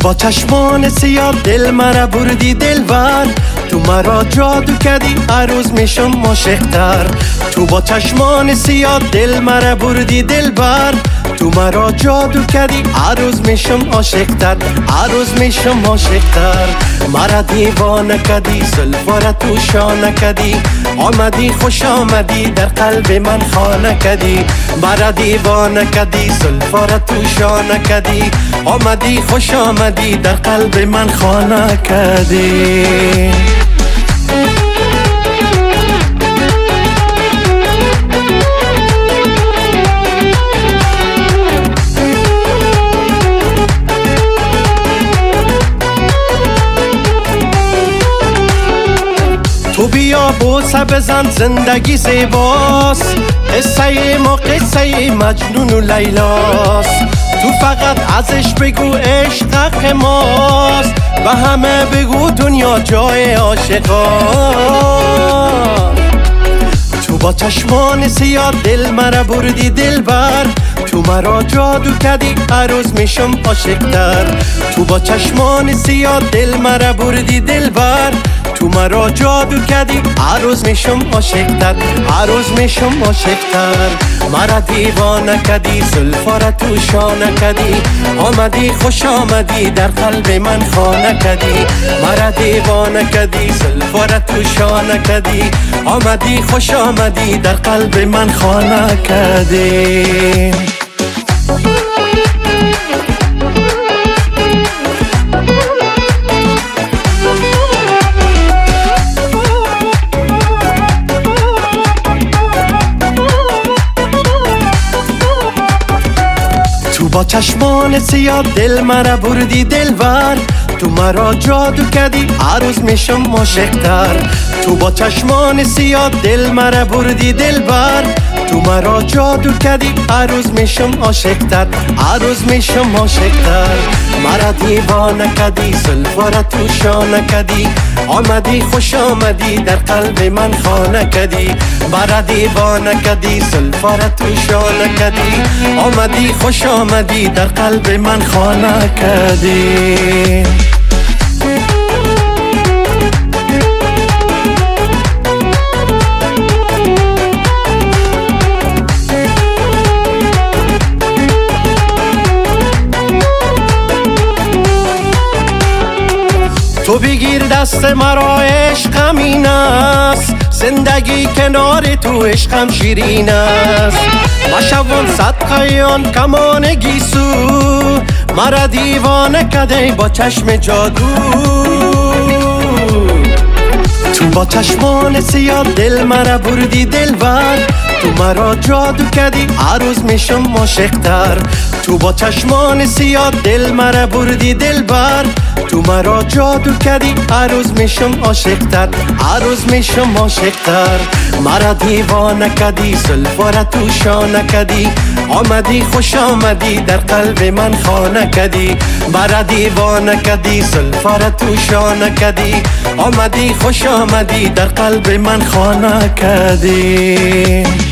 با چشمان سیاه دل مرا بردی دلبر، تو مرا جادو کردی هر روز میشم عاشق‌تر. تو با چشمان سیاه دل مرا بردی دلبر، تو مرا جادو کردی هر روز میشم عاشق‌تر، هر روز میشم عاشق‌تر. مرا دیوانه کردی زلفا تو شانه کردی، آمدی خوش آمدی در قلب من خانه کردی. مرا دیوانه کردی زلفا تو شانه کردی، آمدی خوش آمدی در قلب من خانه کردی. تو بیا بوسه بزن زندگی زیباست، قصه ما قصه مجنون و لیلاست. تو فقط ازش بگو عشق حق ماست، و همه بگو دنیا جای عاشقاست. تو با چشمان سیاه دل مرا بردی دلبر، تو مرا جادو کردی هر روز میشم عاشق‌تر. تو با چشمان سیاه دل مرا بردی دلبر، تو مرا جادو کردی هر روز میشم عاشق‌تر، هر روز میشم عاشق‌تر. مرا دیوانه کردی زلفا تو شانه کردی، آمدی خوش آمدی در قلب من خانه کردی. مرا دیوانه کردی زلفا تو شانه کردی، آمدی خوش آمدی در قلب من خانه کردی. تو با چشمان سیاه دل مرا بردی دلبر، تو مرا جادو کردی هر روز میشم عاشق‌تر. تو با چشمان سیاه دل مرا بردی دلبر، تو مرا جادو کردی هر روز میشم عاشق‌تر، هر روز میشم عاشق‌تر. مرا دیوانه کردی زلفا تو شانه کردی، آمدی خوش آمدی در قلب من خانه کردی. مرا دیوانه کردی زلفا تو شانه کردی، آمدی خوش آمدی در قلب من خانه کردی. تو بگیر دست مرا عشقم این است، زندگی کنار تو عشقم شیرین است. مشوم صدقه آن کمان گیسو، مرا دیوانه کده با چشم جادو. تو با چشمان سیاه دل مرا بردی دلبر، تو مرا جادو کردی هر روز میشم عاشق‌تر. تو با چشمان سیاه دل مرا بردی دلبر، تو مرا جادو کردی هر روز میشم عاشق‌تر، هر روز میشم عاشق‌تر. مرا دیوانه کردی زلفا تو شانه کردی، آمدی خوش آمدی در قلب من خانه کردی. مرا دیوانه کردی زلفا تو شانه کردی، آمدی خوش آمدی در قلب من خانه کردی.